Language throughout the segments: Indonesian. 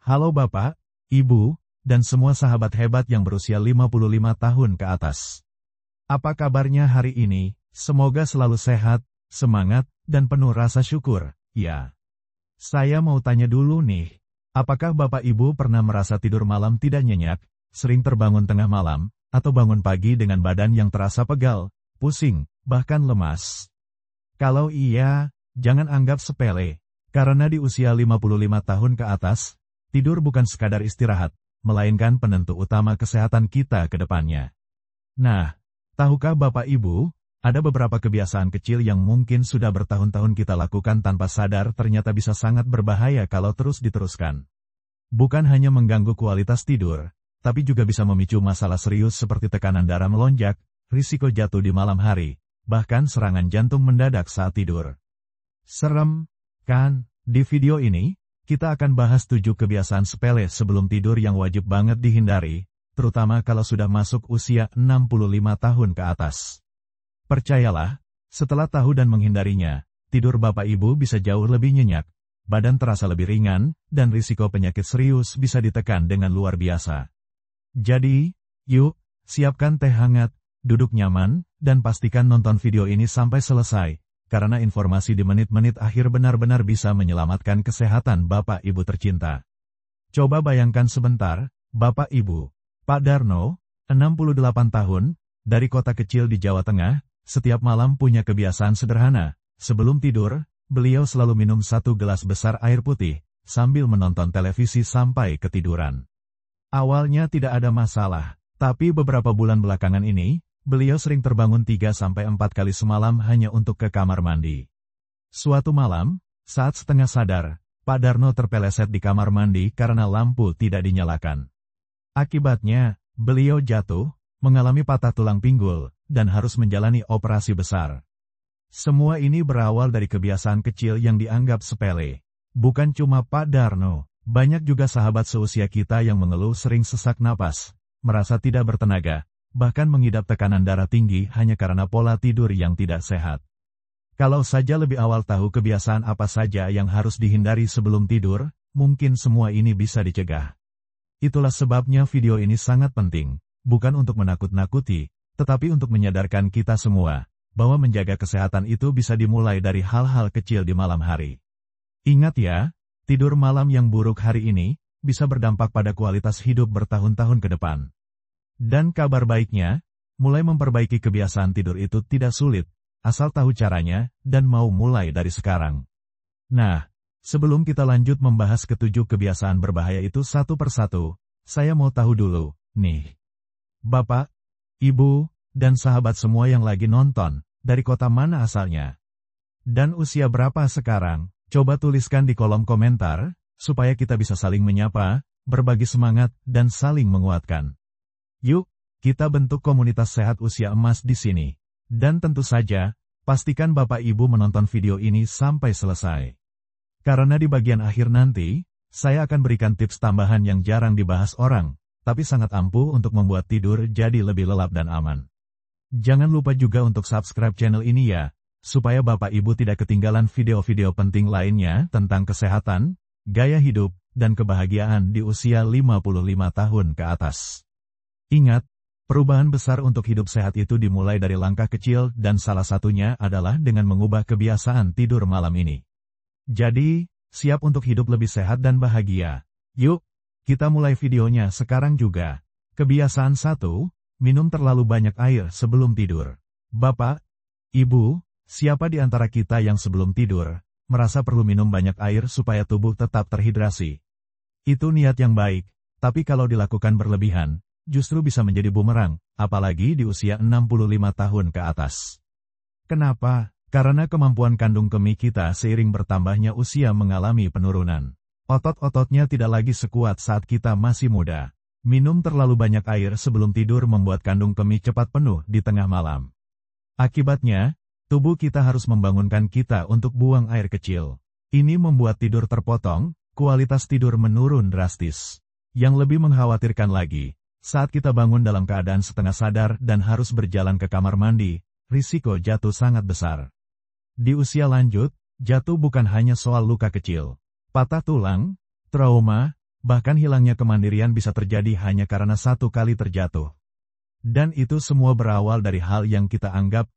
Halo Bapak, Ibu, dan semua sahabat hebat yang berusia 55 tahun ke atas. Apa kabarnya hari ini? Semoga selalu sehat, semangat, dan penuh rasa syukur, ya. Saya mau tanya dulu nih, apakah Bapak Ibu pernah merasa tidur malam tidak nyenyak, sering terbangun tengah malam, atau bangun pagi dengan badan yang terasa pegal, pusing, bahkan lemas? Kalau iya, jangan anggap sepele, karena di usia 55 tahun ke atas, tidur bukan sekadar istirahat, melainkan penentu utama kesehatan kita ke depannya. Nah, tahukah Bapak Ibu, ada beberapa kebiasaan kecil yang mungkin sudah bertahun-tahun kita lakukan tanpa sadar ternyata bisa sangat berbahaya kalau terus diteruskan. Bukan hanya mengganggu kualitas tidur, tapi juga bisa memicu masalah serius seperti tekanan darah melonjak, risiko jatuh di malam hari, bahkan serangan jantung mendadak saat tidur. Serem, kan? Di video ini, kita akan bahas 7 kebiasaan sepele sebelum tidur yang wajib banget dihindari, terutama kalau sudah masuk usia 65 tahun ke atas. Percayalah, setelah tahu dan menghindarinya, tidur Bapak Ibu bisa jauh lebih nyenyak, badan terasa lebih ringan, dan risiko penyakit serius bisa ditekan dengan luar biasa. Jadi, yuk, siapkan teh hangat, duduk nyaman, dan pastikan nonton video ini sampai selesai, karena informasi di menit-menit akhir benar-benar bisa menyelamatkan kesehatan Bapak Ibu tercinta. Coba bayangkan sebentar, Bapak Ibu, Pak Darno, 68 tahun, dari kota kecil di Jawa Tengah, setiap malam punya kebiasaan sederhana. Sebelum tidur, beliau selalu minum 1 gelas besar air putih, sambil menonton televisi sampai ketiduran. Awalnya tidak ada masalah, tapi beberapa bulan belakangan ini, beliau sering terbangun 3-4 kali semalam hanya untuk ke kamar mandi. Suatu malam, saat setengah sadar, Pak Darno terpeleset di kamar mandi karena lampu tidak dinyalakan. Akibatnya, beliau jatuh, mengalami patah tulang pinggul, dan harus menjalani operasi besar. Semua ini berawal dari kebiasaan kecil yang dianggap sepele. Bukan cuma Pak Darno, banyak juga sahabat seusia kita yang mengeluh sering sesak napas, merasa tidak bertenaga, bahkan mengidap tekanan darah tinggi hanya karena pola tidur yang tidak sehat. Kalau saja lebih awal tahu kebiasaan apa saja yang harus dihindari sebelum tidur, mungkin semua ini bisa dicegah. Itulah sebabnya video ini sangat penting, bukan untuk menakut-nakuti, tetapi untuk menyadarkan kita semua, bahwa menjaga kesehatan itu bisa dimulai dari hal-hal kecil di malam hari. Ingat ya, tidur malam yang buruk hari ini, bisa berdampak pada kualitas hidup bertahun-tahun ke depan. Dan kabar baiknya, mulai memperbaiki kebiasaan tidur itu tidak sulit, asal tahu caranya, dan mau mulai dari sekarang. Nah, sebelum kita lanjut membahas ke-7 kebiasaan berbahaya itu satu persatu, saya mau tahu dulu, nih. Bapak, Ibu, dan sahabat semua yang lagi nonton, dari kota mana asalnya? Dan usia berapa sekarang? Coba tuliskan di kolom komentar, supaya kita bisa saling menyapa, berbagi semangat, dan saling menguatkan. Yuk, kita bentuk komunitas sehat usia emas di sini. Dan tentu saja, pastikan Bapak Ibu menonton video ini sampai selesai. Karena di bagian akhir nanti, saya akan berikan tips tambahan yang jarang dibahas orang, tapi sangat ampuh untuk membuat tidur jadi lebih lelap dan aman. Jangan lupa juga untuk subscribe channel ini ya, supaya Bapak Ibu tidak ketinggalan video-video penting lainnya tentang kesehatan, gaya hidup, dan kebahagiaan di usia 55 tahun ke atas. Ingat, perubahan besar untuk hidup sehat itu dimulai dari langkah kecil dan salah satunya adalah dengan mengubah kebiasaan tidur malam ini. Jadi, siap untuk hidup lebih sehat dan bahagia. Yuk, kita mulai videonya sekarang juga. Kebiasaan 1, minum terlalu banyak air sebelum tidur. Bapak, Ibu, siapa di antara kita yang sebelum tidur, merasa perlu minum banyak air supaya tubuh tetap terhidrasi? Itu niat yang baik, tapi kalau dilakukan berlebihan, justru bisa menjadi bumerang, apalagi di usia 65 tahun ke atas. Kenapa? Karena kemampuan kandung kemih kita seiring bertambahnya usia mengalami penurunan. Otot-ototnya tidak lagi sekuat saat kita masih muda. Minum terlalu banyak air sebelum tidur membuat kandung kemih cepat penuh di tengah malam. Akibatnya, tubuh kita harus membangunkan kita untuk buang air kecil. Ini membuat tidur terpotong, kualitas tidur menurun drastis. Yang lebih mengkhawatirkan lagi, saat kita bangun dalam keadaan setengah sadar dan harus berjalan ke kamar mandi, risiko jatuh sangat besar. Di usia lanjut, jatuh bukan hanya soal luka kecil, patah tulang, trauma, Bahkan hilangnya kemandirian bisa terjadi hanya karena satu kali terjatuh. Dan itu semua berawal dari hal yang kita anggap,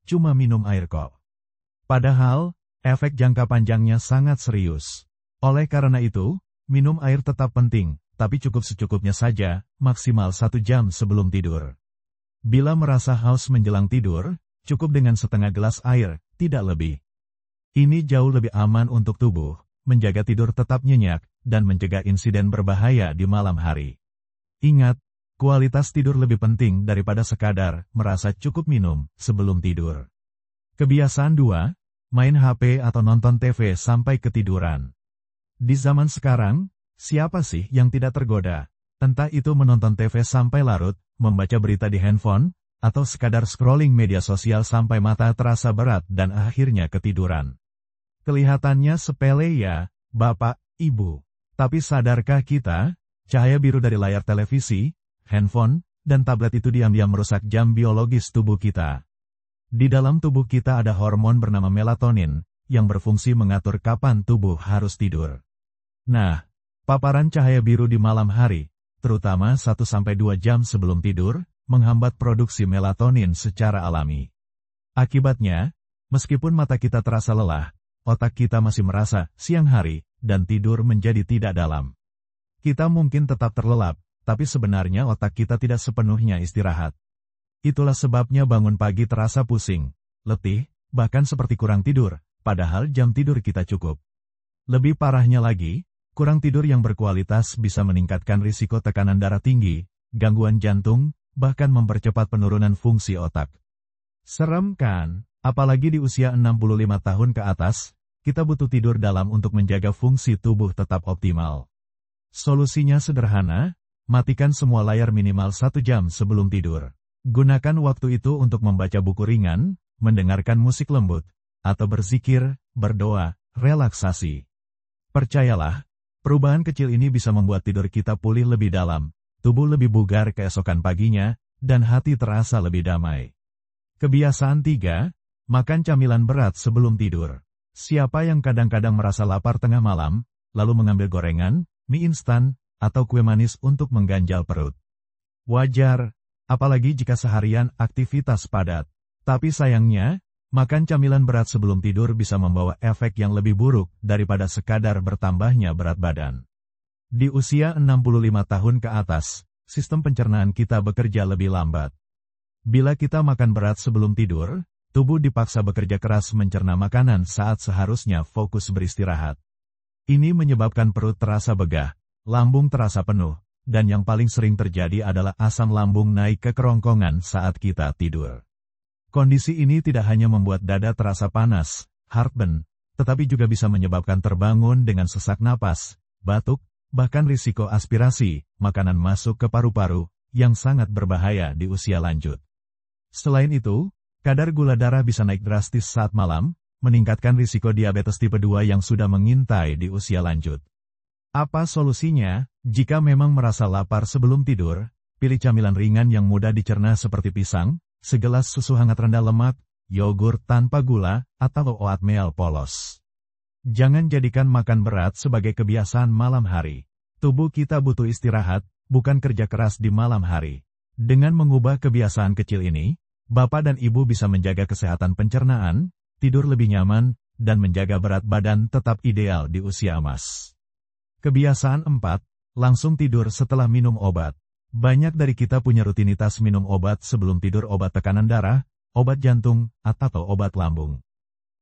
cuma minum air kok. Padahal, efek jangka panjangnya sangat serius. Oleh karena itu, minum air tetap penting, tapi cukup secukupnya saja, maksimal 1 jam sebelum tidur. Bila merasa haus menjelang tidur, cukup dengan setengah gelas air, tidak lebih. Ini jauh lebih aman untuk tubuh, menjaga tidur tetap nyenyak, dan mencegah insiden berbahaya di malam hari. Ingat, kualitas tidur lebih penting daripada sekadar merasa cukup minum sebelum tidur. Kebiasaan 2, main HP atau nonton TV sampai ketiduran. Di zaman sekarang, siapa sih yang tidak tergoda? Entah itu menonton TV sampai larut, membaca berita di handphone, atau sekadar scrolling media sosial sampai mata terasa berat dan akhirnya ketiduran. Kelihatannya sepele ya, Bapak, Ibu. Tapi sadarkah kita, cahaya biru dari layar televisi, handphone, dan tablet itu diam-diam merusak jam biologis tubuh kita. Di dalam tubuh kita ada hormon bernama melatonin, yang berfungsi mengatur kapan tubuh harus tidur. Nah, paparan cahaya biru di malam hari, terutama 1-2 jam sebelum tidur, menghambat produksi melatonin secara alami. Akibatnya, meskipun mata kita terasa lelah, otak kita masih merasa siang hari, dan tidur menjadi tidak dalam. Kita mungkin tetap terlelap, tapi sebenarnya otak kita tidak sepenuhnya istirahat. Itulah sebabnya bangun pagi terasa pusing, letih, bahkan seperti kurang tidur, padahal jam tidur kita cukup. Lebih parahnya lagi, kurang tidur yang berkualitas bisa meningkatkan risiko tekanan darah tinggi, gangguan jantung, bahkan mempercepat penurunan fungsi otak. Serem kan? Apalagi di usia 65 tahun ke atas, kita butuh tidur dalam untuk menjaga fungsi tubuh tetap optimal. Solusinya sederhana, matikan semua layar minimal 1 jam sebelum tidur. Gunakan waktu itu untuk membaca buku ringan, mendengarkan musik lembut, atau berzikir, berdoa, relaksasi. Percayalah, perubahan kecil ini bisa membuat tidur kita pulih lebih dalam, tubuh lebih bugar keesokan paginya, dan hati terasa lebih damai. Kebiasaan 3, makan camilan berat sebelum tidur. Siapa yang kadang-kadang merasa lapar tengah malam, lalu mengambil gorengan, mie instan, atau kue manis untuk mengganjal perut? Wajar, apalagi jika seharian aktivitas padat. Tapi sayangnya, makan camilan berat sebelum tidur bisa membawa efek yang lebih buruk daripada sekadar bertambahnya berat badan. Di usia 65 tahun ke atas, sistem pencernaan kita bekerja lebih lambat. Bila kita makan berat sebelum tidur, tubuh dipaksa bekerja keras mencerna makanan saat seharusnya fokus beristirahat. Ini menyebabkan perut terasa begah, lambung terasa penuh, dan yang paling sering terjadi adalah asam lambung naik ke kerongkongan saat kita tidur. Kondisi ini tidak hanya membuat dada terasa panas, heartburn, tetapi juga bisa menyebabkan terbangun dengan sesak napas, batuk, bahkan risiko aspirasi, makanan masuk ke paru-paru, yang sangat berbahaya di usia lanjut. Selain itu, kadar gula darah bisa naik drastis saat malam, meningkatkan risiko diabetes tipe 2 yang sudah mengintai di usia lanjut. Apa solusinya? Jika memang merasa lapar sebelum tidur, pilih camilan ringan yang mudah dicerna seperti pisang, segelas susu hangat rendah lemak, yogurt tanpa gula, atau oatmeal polos. Jangan jadikan makan berat sebagai kebiasaan malam hari. Tubuh kita butuh istirahat, bukan kerja keras di malam hari. Dengan mengubah kebiasaan kecil ini, Bapak dan Ibu bisa menjaga kesehatan pencernaan, tidur lebih nyaman, dan menjaga berat badan tetap ideal di usia emas. Kebiasaan 4, langsung tidur setelah minum obat. Banyak dari kita punya rutinitas minum obat sebelum tidur, obat tekanan darah, obat jantung, atau obat lambung.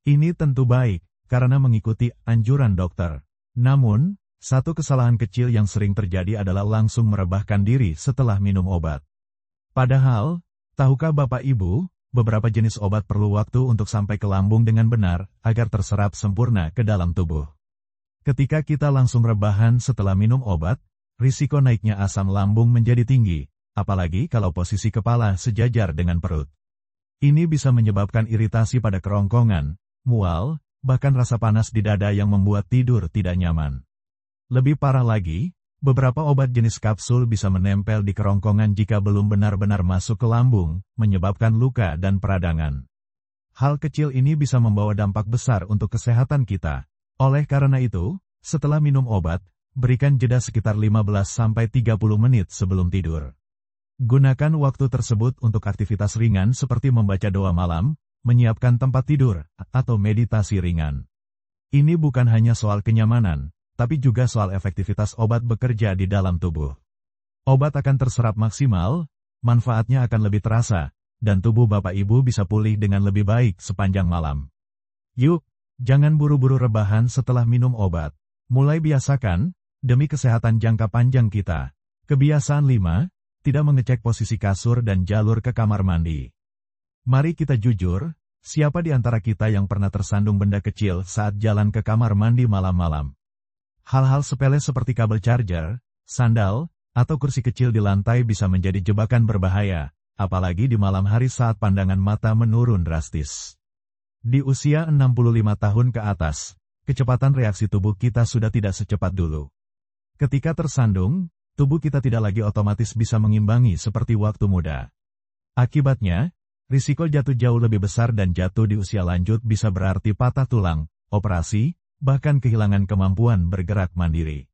Ini tentu baik, karena mengikuti anjuran dokter. Namun, satu kesalahan kecil yang sering terjadi adalah langsung merebahkan diri setelah minum obat. Padahal, tahukah Bapak Ibu, beberapa jenis obat perlu waktu untuk sampai ke lambung dengan benar, agar terserap sempurna ke dalam tubuh. Ketika kita langsung rebahan setelah minum obat, risiko naiknya asam lambung menjadi tinggi, apalagi kalau posisi kepala sejajar dengan perut. Ini bisa menyebabkan iritasi pada kerongkongan, mual, bahkan rasa panas di dada yang membuat tidur tidak nyaman. Lebih parah lagi, beberapa obat jenis kapsul bisa menempel di kerongkongan jika belum benar-benar masuk ke lambung, menyebabkan luka dan peradangan. Hal kecil ini bisa membawa dampak besar untuk kesehatan kita. Oleh karena itu, setelah minum obat, berikan jeda sekitar 15-30 menit sebelum tidur. Gunakan waktu tersebut untuk aktivitas ringan seperti membaca doa malam, menyiapkan tempat tidur, atau meditasi ringan. Ini bukan hanya soal kenyamanan, tapi juga soal efektivitas obat bekerja di dalam tubuh. Obat akan terserap maksimal, manfaatnya akan lebih terasa, dan tubuh Bapak Ibu bisa pulih dengan lebih baik sepanjang malam. Yuk, jangan buru-buru rebahan setelah minum obat. Mulai biasakan, demi kesehatan jangka panjang kita. Kebiasaan 5, tidak mengecek posisi kasur dan jalur ke kamar mandi. Mari kita jujur, siapa di antara kita yang pernah tersandung benda kecil saat jalan ke kamar mandi malam-malam? Hal-hal sepele seperti kabel charger, sandal, atau kursi kecil di lantai bisa menjadi jebakan berbahaya, apalagi di malam hari saat pandangan mata menurun drastis. Di usia 65 tahun ke atas, kecepatan reaksi tubuh kita sudah tidak secepat dulu. Ketika tersandung, tubuh kita tidak lagi otomatis bisa mengimbangi seperti waktu muda. Akibatnya, risiko jatuh jauh lebih besar dan jatuh di usia lanjut bisa berarti patah tulang, operasi, bahkan kehilangan kemampuan bergerak mandiri.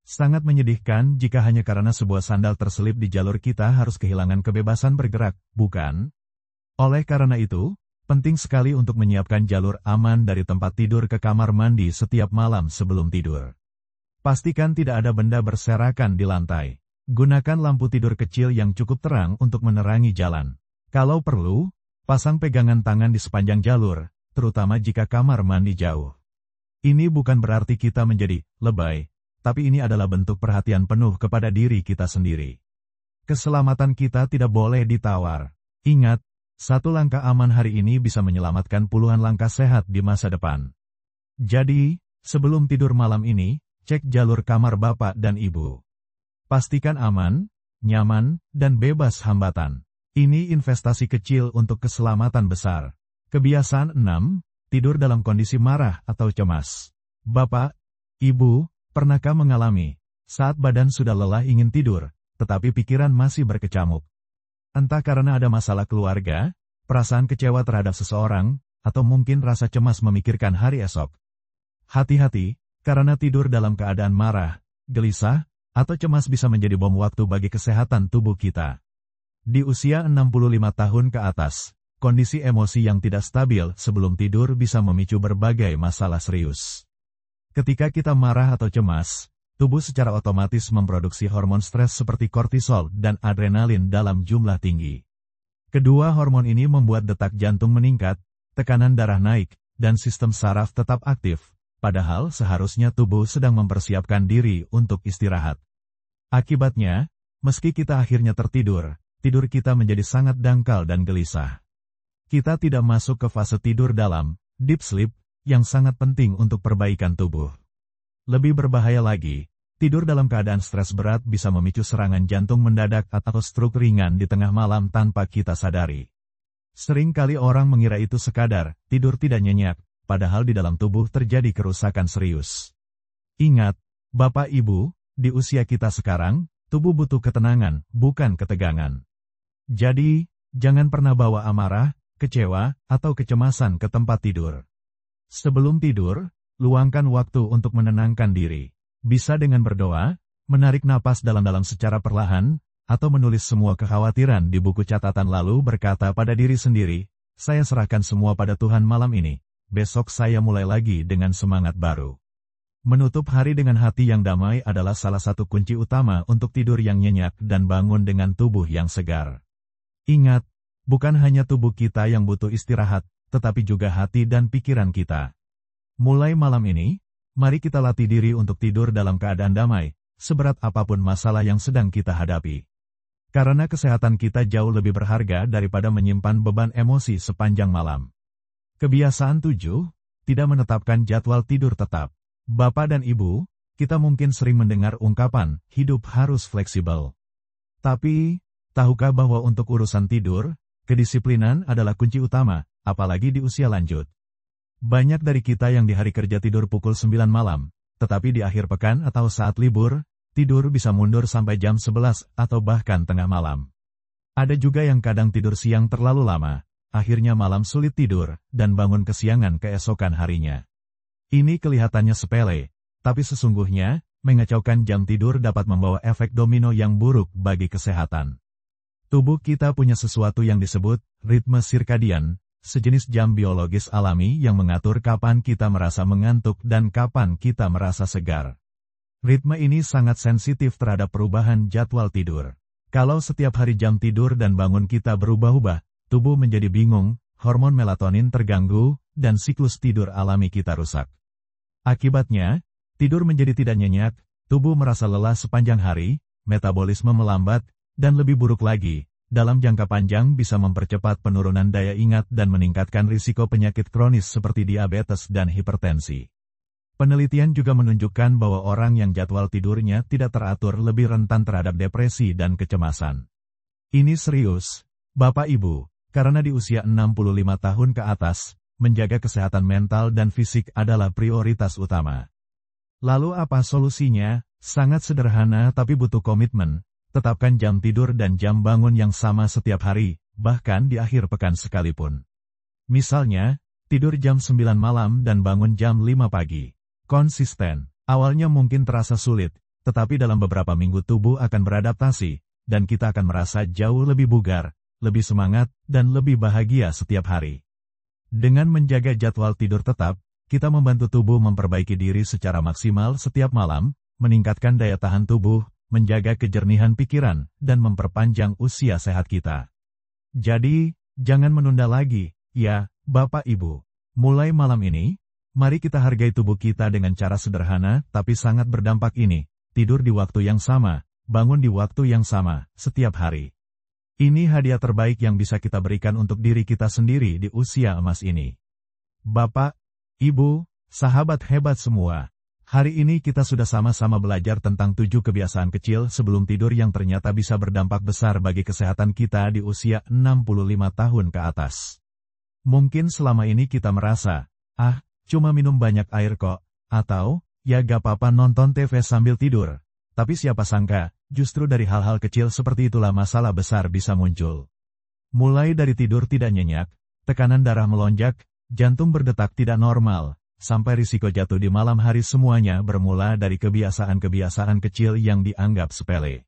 Sangat menyedihkan jika hanya karena sebuah sandal terselip di jalur kita harus kehilangan kebebasan bergerak, bukan? Oleh karena itu, penting sekali untuk menyiapkan jalur aman dari tempat tidur ke kamar mandi setiap malam sebelum tidur. Pastikan tidak ada benda berserakan di lantai. Gunakan lampu tidur kecil yang cukup terang untuk menerangi jalan. Kalau perlu, pasang pegangan tangan di sepanjang jalur, terutama jika kamar mandi jauh. Ini bukan berarti kita menjadi lebay, tapi ini adalah bentuk perhatian penuh kepada diri kita sendiri. Keselamatan kita tidak boleh ditawar. Ingat, satu langkah aman hari ini bisa menyelamatkan puluhan langkah sehat di masa depan. Jadi, sebelum tidur malam ini, cek jalur kamar Bapak dan Ibu. Pastikan aman, nyaman, dan bebas hambatan. Ini investasi kecil untuk keselamatan besar. Kebiasaan 6, tidur dalam kondisi marah atau cemas. Bapak, Ibu, pernahkah mengalami saat badan sudah lelah ingin tidur, tetapi pikiran masih berkecamuk? Entah karena ada masalah keluarga, perasaan kecewa terhadap seseorang, atau mungkin rasa cemas memikirkan hari esok. Hati-hati, karena tidur dalam keadaan marah, gelisah, atau cemas bisa menjadi bom waktu bagi kesehatan tubuh kita. Di usia 65 tahun ke atas, kondisi emosi yang tidak stabil sebelum tidur bisa memicu berbagai masalah serius. Ketika kita marah atau cemas, tubuh secara otomatis memproduksi hormon stres seperti kortisol dan adrenalin dalam jumlah tinggi. Kedua hormon ini membuat detak jantung meningkat, tekanan darah naik, dan sistem saraf tetap aktif, padahal seharusnya tubuh sedang mempersiapkan diri untuk istirahat. Akibatnya, meski kita akhirnya tertidur, tidur kita menjadi sangat dangkal dan gelisah. Kita tidak masuk ke fase tidur dalam, deep sleep, yang sangat penting untuk perbaikan tubuh. Lebih berbahaya lagi, tidur dalam keadaan stres berat bisa memicu serangan jantung mendadak atau stroke ringan di tengah malam tanpa kita sadari. Sering kali orang mengira itu sekadar tidur tidak nyenyak, padahal di dalam tubuh terjadi kerusakan serius. Ingat, Bapak Ibu, di usia kita sekarang, tubuh butuh ketenangan, bukan ketegangan. Jadi, jangan pernah bawa amarah, kecewa, atau kecemasan ke tempat tidur. Sebelum tidur, luangkan waktu untuk menenangkan diri. Bisa dengan berdoa, menarik napas dalam-dalam secara perlahan, atau menulis semua kekhawatiran di buku catatan lalu berkata pada diri sendiri, saya serahkan semua pada Tuhan malam ini, besok saya mulai lagi dengan semangat baru. Menutup hari dengan hati yang damai adalah salah satu kunci utama untuk tidur yang nyenyak dan bangun dengan tubuh yang segar. Ingat, bukan hanya tubuh kita yang butuh istirahat, tetapi juga hati dan pikiran kita. Mulai malam ini, mari kita latih diri untuk tidur dalam keadaan damai, seberat apapun masalah yang sedang kita hadapi. Karena kesehatan kita jauh lebih berharga daripada menyimpan beban emosi sepanjang malam. Kebiasaan 7, tidak menetapkan jadwal tidur tetap. Bapak dan Ibu, kita mungkin sering mendengar ungkapan, hidup harus fleksibel. Tapi, tahukah bahwa untuk urusan tidur, kedisiplinan adalah kunci utama, apalagi di usia lanjut. Banyak dari kita yang di hari kerja tidur pukul 9 malam, tetapi di akhir pekan atau saat libur, tidur bisa mundur sampai jam 11 atau bahkan tengah malam. Ada juga yang kadang tidur siang terlalu lama, akhirnya malam sulit tidur, dan bangun kesiangan keesokan harinya. Ini kelihatannya sepele, tapi sesungguhnya, mengacaukan jam tidur dapat membawa efek domino yang buruk bagi kesehatan. Tubuh kita punya sesuatu yang disebut ritme sirkadian, sejenis jam biologis alami yang mengatur kapan kita merasa mengantuk dan kapan kita merasa segar. Ritme ini sangat sensitif terhadap perubahan jadwal tidur. Kalau setiap hari jam tidur dan bangun kita berubah-ubah, tubuh menjadi bingung, hormon melatonin terganggu, dan siklus tidur alami kita rusak. Akibatnya, tidur menjadi tidak nyenyak, tubuh merasa lelah sepanjang hari, metabolisme melambat, dan lebih buruk lagi, dalam jangka panjang bisa mempercepat penurunan daya ingat dan meningkatkan risiko penyakit kronis seperti diabetes dan hipertensi. Penelitian juga menunjukkan bahwa orang yang jadwal tidurnya tidak teratur lebih rentan terhadap depresi dan kecemasan. Ini serius, Bapak Ibu, karena di usia 65 tahun ke atas, menjaga kesehatan mental dan fisik adalah prioritas utama. Lalu apa solusinya? Sangat sederhana tapi butuh komitmen. Tetapkan jam tidur dan jam bangun yang sama setiap hari, bahkan di akhir pekan sekalipun. Misalnya, tidur jam 9 malam dan bangun jam 5 pagi. Konsisten. Awalnya mungkin terasa sulit, tetapi dalam beberapa minggu tubuh akan beradaptasi, dan kita akan merasa jauh lebih bugar, lebih semangat, dan lebih bahagia setiap hari. Dengan menjaga jadwal tidur tetap, kita membantu tubuh memperbaiki diri secara maksimal setiap malam, meningkatkan daya tahan tubuh, menjaga kejernihan pikiran, dan memperpanjang usia sehat kita. Jadi, jangan menunda lagi, ya, Bapak Ibu. Mulai malam ini, mari kita hargai tubuh kita dengan cara sederhana tapi sangat berdampak ini, tidur di waktu yang sama, bangun di waktu yang sama, setiap hari. Ini hadiah terbaik yang bisa kita berikan untuk diri kita sendiri di usia emas ini. Bapak, Ibu, sahabat hebat semua, hari ini kita sudah sama-sama belajar tentang 7 kebiasaan kecil sebelum tidur yang ternyata bisa berdampak besar bagi kesehatan kita di usia 65 tahun ke atas. Mungkin selama ini kita merasa, cuma minum banyak air kok, atau, ya gak apa-apa nonton TV sambil tidur. Tapi siapa sangka, justru dari hal-hal kecil seperti itulah masalah besar bisa muncul. Mulai dari tidur tidak nyenyak, tekanan darah melonjak, jantung berdetak tidak normal, sampai risiko jatuh di malam hari semuanya bermula dari kebiasaan-kebiasaan kecil yang dianggap sepele.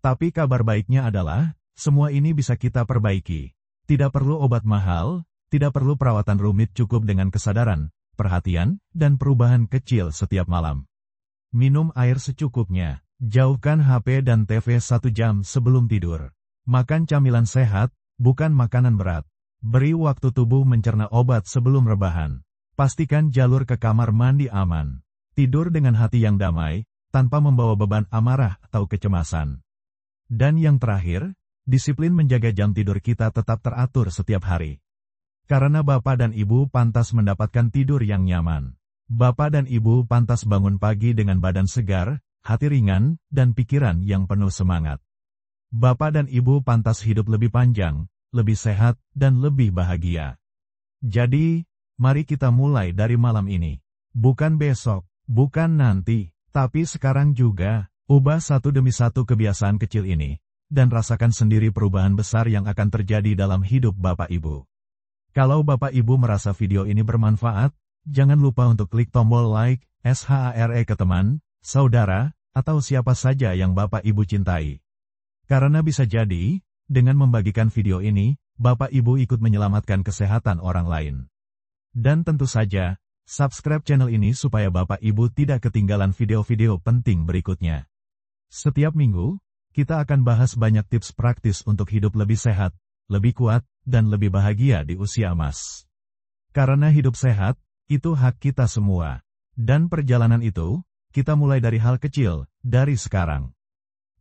Tapi kabar baiknya adalah, semua ini bisa kita perbaiki. Tidak perlu obat mahal, tidak perlu perawatan rumit, cukup dengan kesadaran, perhatian, dan perubahan kecil setiap malam. Minum air secukupnya, jauhkan HP dan TV 1 jam sebelum tidur. Makan camilan sehat, bukan makanan berat. Beri waktu tubuh mencerna obat sebelum rebahan. Pastikan jalur ke kamar mandi aman. Tidur dengan hati yang damai, tanpa membawa beban amarah atau kecemasan. Dan yang terakhir, disiplin menjaga jam tidur kita tetap teratur setiap hari. Karena Bapak dan Ibu pantas mendapatkan tidur yang nyaman. Bapak dan Ibu pantas bangun pagi dengan badan segar, hati ringan, dan pikiran yang penuh semangat. Bapak dan Ibu pantas hidup lebih panjang, lebih sehat, dan lebih bahagia. Jadi, mari kita mulai dari malam ini. Bukan besok, bukan nanti, tapi sekarang juga. Ubah satu demi satu kebiasaan kecil ini, dan rasakan sendiri perubahan besar yang akan terjadi dalam hidup Bapak Ibu. Kalau Bapak Ibu merasa video ini bermanfaat, jangan lupa untuk klik tombol like, SHARE ke teman, saudara, atau siapa saja yang Bapak Ibu cintai. Karena bisa jadi, dengan membagikan video ini, Bapak Ibu ikut menyelamatkan kesehatan orang lain. Dan tentu saja, subscribe channel ini supaya Bapak Ibu tidak ketinggalan video-video penting berikutnya. Setiap minggu, kita akan bahas banyak tips praktis untuk hidup lebih sehat, lebih kuat, dan lebih bahagia di usia emas. Karena hidup sehat, itu hak kita semua. Dan perjalanan itu, kita mulai dari hal kecil, dari sekarang.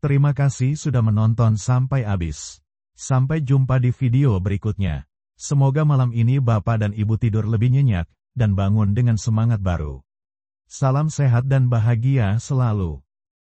Terima kasih sudah menonton sampai habis. Sampai jumpa di video berikutnya. Semoga malam ini Bapak dan Ibu tidur lebih nyenyak, dan bangun dengan semangat baru. Salam sehat dan bahagia selalu.